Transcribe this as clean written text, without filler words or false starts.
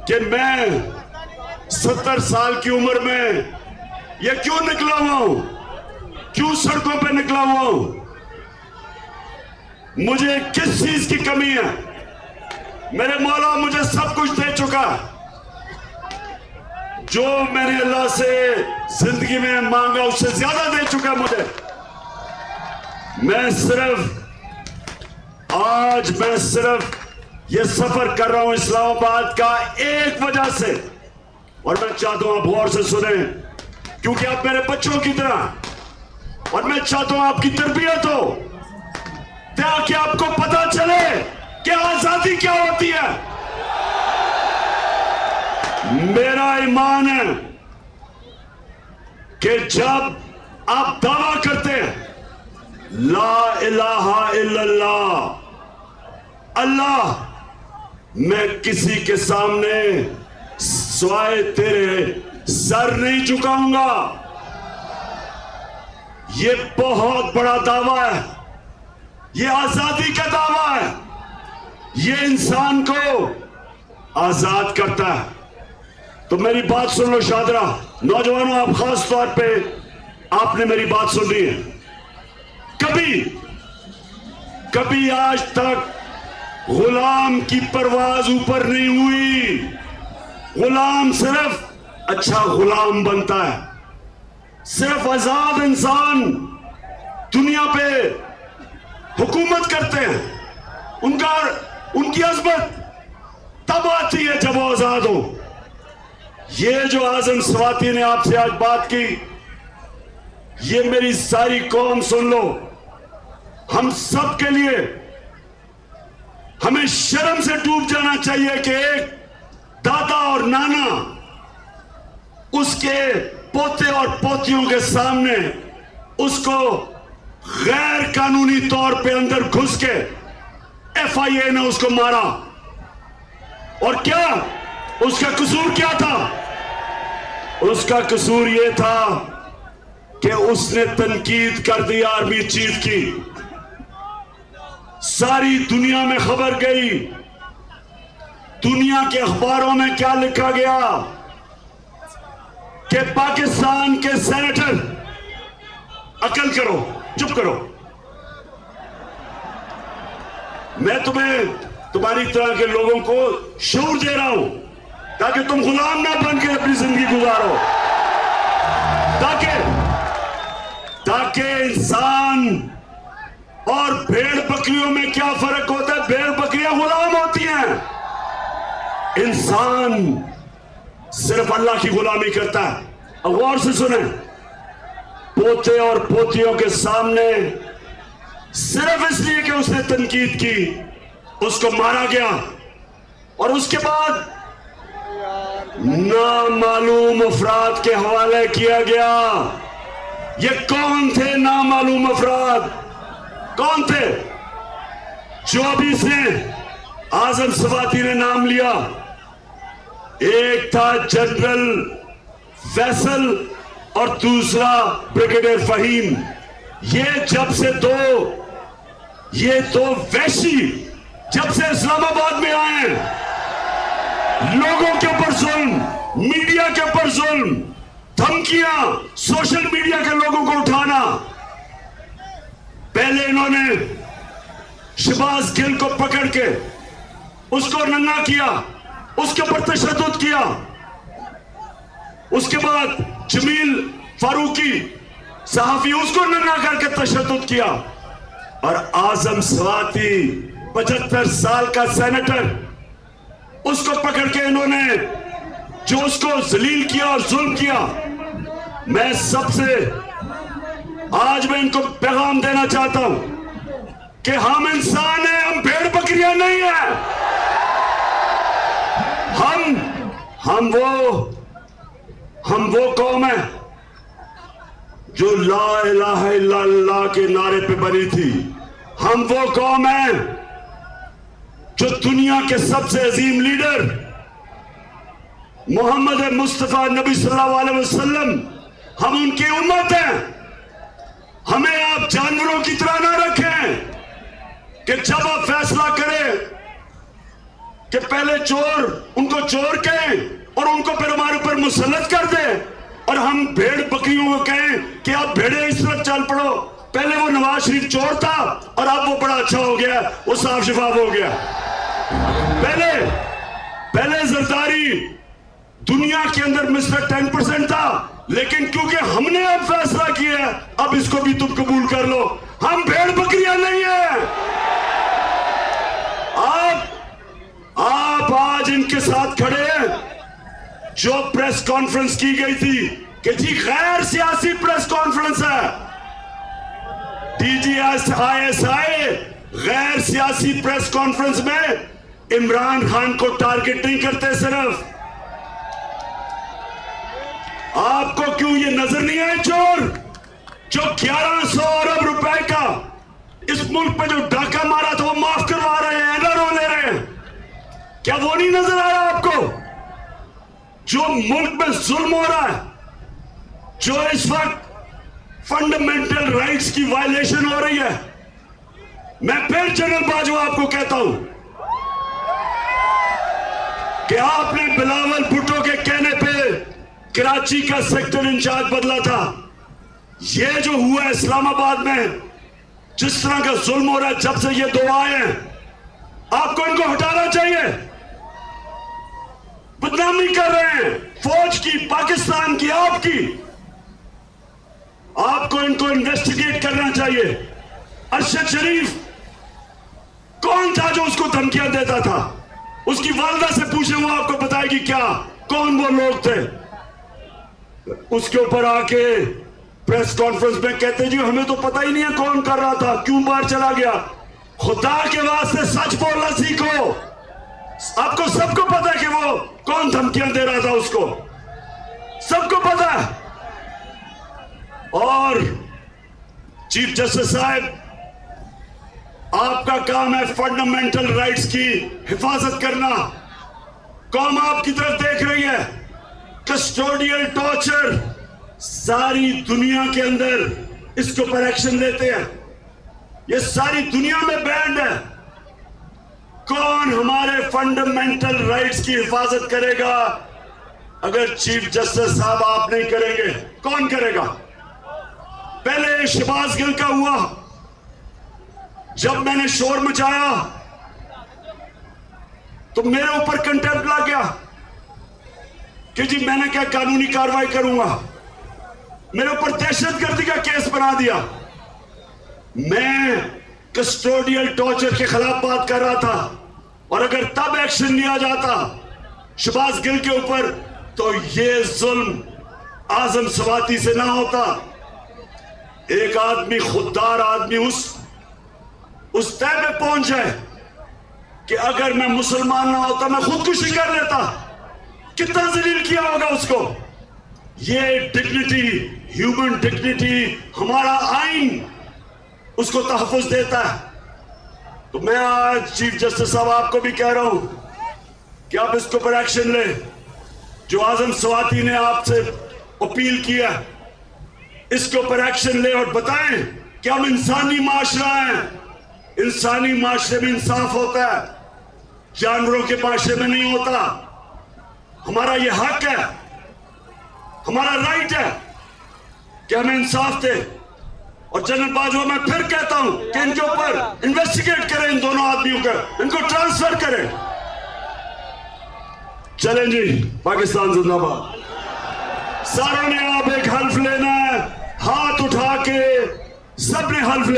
कि मैं 70 साल की उम्र में ये क्यों निकला हुआ हूं, क्यों सड़कों पे निकला हुआ हूं, मुझे किस चीज की कमी है। मेरे मौला मुझे सब कुछ दे चुका, जो मैंने अल्लाह से जिंदगी में मांगा उससे ज्यादा दे चुका मुझे। मैं सिर्फ ये सफर कर रहा हूं इस्लामाबाद का एक वजह से, और मैं चाहता हूं आप गौर से सुने, क्योंकि आप मेरे बच्चों की तरह, और मैं चाहता हूं आपकी तरबियत हो, ताकि आपको पता चले कि आजादी क्या होती है। मेरा ईमान है कि जब आप दावा करते हैं ला इलाहा इल्लल्लाह, अल्लाह, मैं किसी के सामने सिवाय तेरे सर नहीं झुकाऊंगा, ये बहुत बड़ा दावा है, ये आजादी का दावा है, ये इंसान को आजाद करता है। तो मेरी बात सुन लो शादरा, नौजवानों, आप खास तौर पे आपने मेरी बात सुन ली है। कभी आज तक गुलाम की परवाज ऊपर नहीं हुई। गुलाम सिर्फ अच्छा गुलाम बनता है, सिर्फ आजाद इंसान दुनिया पे हुकूमत करते हैं। उनकी अजमत तब आती है जब वो आजाद हो। ये जो आजम स्वाति ने आपसे आज बात की, ये मेरी सारी कौम सुन लो, हम सब के लिए हमें शर्म से डूब जाना चाहिए कि एक दादा और नाना उसके पोते और पोतियों के सामने उसको गैर कानूनी तौर पे अंदर घुस के FIA ने उसको मारा। और क्या उसका कसूर क्या था? उसका कसूर यह था कि उसने तनकीद कर दी आर्मी चीफ की। सारी दुनिया में खबर गई, दुनिया के अखबारों में क्या लिखा गया कि पाकिस्तान के सेनेटर, अकल करो, चुप करो, मैं तुम्हारी तरह के लोगों को शऊर दे रहा हूं ताकि तुम गुलाम ना बन के अपनी जिंदगी गुजारो, ताकि इंसान और भेड़ बकरियों में क्या फर्क होता है? भेड़ बकरियां गुलाम होती हैं, इंसान सिर्फ अल्लाह की गुलामी करता है। अब गौर से सुने, पोते और पोतियों के सामने सिर्फ इसलिए कि उसने तनकीद की उसको मारा गया, और उसके बाद नामालूम अफराद के हवाले किया गया। ये कौन थे नामालूम अफराद? कौन थे? जो अभी इसने आजम स्वाति ने नाम लिया, एक था जनरल फैसल और दूसरा ब्रिगेडियर फहीम। ये दो वैशी जब से इस्लामाबाद में आए हैं, लोगों के ऊपर जुल्म, मीडिया के ऊपर जुल्म, धमकियां, सोशल मीडिया के लोगों को उठाना। पहले इन्होंने शहबाज गिल को पकड़ के उसको नंगा किया, उसके ऊपर तशद्दुद किया। उसके बाद जमील फारूकी सहाफी, उसको नंगा करके तशद्दुद किया। और आजम स्वाति 75 साल का सेनेटर, उसको पकड़ के इन्होंने जो उसको जलील किया और जुल्म किया। मैं इनको पैगाम देना चाहता हूं कि हम इंसान हैं, हम भेड़ बकरियां नहीं हैं। हम वो कौम है जो ला इलाहा इल्लल्लाह के नारे पे बनी थी। हम वो कौम है जो दुनिया के सबसे अजीम लीडर मोहम्मद मुस्तफा नबी सल्लल्लाहु अलैहि वसल्लम, हम उनकी उम्मत हैं। हमें आप जानवरों की तरह ना रखें कि जब आप फैसला करें कि पहले चोर उनको चोर कहें और उनको फिर हमारे ऊपर मुसल्लत कर दे, और हम भेड़ बकरियों को कहें कि आप भेड़े इस तरफ चल पड़ो। पहले वो नवाज शरीफ चोर था और अब वो बड़ा अच्छा हो गया, वो साफ शफाफ हो गया। पहले जरदारी दुनिया के अंदर मिस्टर 10% था, लेकिन क्योंकि हमने अब फैसला किया है, अब इसको भी तुम कबूल कर लो। हम भेड़ बकरियां नहीं है। आप आज इनके साथ खड़े हैं। जो प्रेस कॉन्फ्रेंस की गई थी कि जी गैर सियासी प्रेस कॉन्फ्रेंस है, DGISI गैर सियासी प्रेस कॉन्फ्रेंस में इमरान खान को टारगेट नहीं करते। सिर्फ आपको क्यों ये नजर नहीं आए चोर जो 1100 अरब रुपए का इस मुल्क पे जो डाका मारा था वो माफ करवा रहे हैं, एनआरओ ले रहे हैं? क्या वो नहीं नजर आ रहा आपको? जो मुल्क में जुल्म हो रहा है, जो इस वक्त फंडामेंटल राइट्स की वायलेशन हो रही है। मैं फिर जनरल बाजवा आपको कहता हूं कि आपने बिलावल भुट्टो के कहने पे कराची का सेक्टर इंचार्ज बदला था। ये जो हुआ इस्लामाबाद में, जिस तरह का जुल्म हो रहा है जब से ये दो आए हैं, आपको इनको हटाना चाहिए। बदनामी कर रहे हैं फौज की, पाकिस्तान की, आपकी। आपको इनको इन्वेस्टिगेट करना चाहिए। अरशद शरीफ कौन था जो उसको धमकियां देता था? उसकी वालदा से पूछे, वो आपको बताएगी क्या कौन वो लोग थे। उसके ऊपर आके प्रेस कॉन्फ्रेंस में कहते जी हमें तो पता ही नहीं है कौन कर रहा था, क्यों बाहर चला गया। खुदा के वास्ते सच बोलना सीखो। आपको सबको पता है कि वो कौन धमकियां दे रहा था उसको, सबको पता है। और चीफ जस्टिस साहब, आपका काम है फंडामेंटल राइट्स की हिफाजत करना। कौम आपकी तरफ देख रही है। कस्टोडियल टॉर्चर सारी दुनिया के अंदर इसके ऊपर एक्शन लेते हैं, ये सारी दुनिया में बैंड है। कौन हमारे फंडामेंटल राइट्स की हिफाजत करेगा? अगर चीफ जस्टिस साहब आप नहीं करेंगे, कौन करेगा? पहले शहबाज गिल का हुआ, जब मैंने शोर मचाया तो मेरे ऊपर कंटेम्प्ट लग गया कि जी मैंने क्या कानूनी कार्रवाई करूंगा। मेरे ऊपर दहशतगर्दी का केस बना दिया। मैं कस्टोडियल टॉर्चर के खिलाफ बात कर रहा था, और अगर तब एक्शन लिया जाता शहबाज गिल के ऊपर तो ये जुल्म आजम सवाती से ना होता। एक आदमी, खुददार आदमी उस तय पे पहुंच जाए कि अगर मैं मुसलमान ना होता मैं खुदकुशी कर लेता, कितना जलील किया होगा उसको। ये डिग्निटी, ह्यूमन डिग्निटी, हमारा आइन उसको तहफ़्फ़ुज़ देता है। तो मैं आज चीफ जस्टिस साहब आपको भी कह रहा हूं कि आप इसके ऊपर एक्शन ले। जो आजम सवाती ने आपसे अपील किया, इसके ऊपर एक्शन ले और बताएं कि हम इंसानी माशरा हैं। इंसानी माशरे में इंसाफ होता है, जानवरों के माशरे में नहीं होता। हमारा ये हक है, हमारा राइट है कि हमें इंसाफ दे। और जनरल बाजवा मैं फिर कहता हूं कि इनके ऊपर इन्वेस्टिगेट करें, इन दोनों आदमियों का, इनको ट्रांसफर करें। चलें जी, पाकिस्तान जिंदाबाद। सारों ने आप एक हल्फ लेना है, हाथ उठा के सबने हल्फ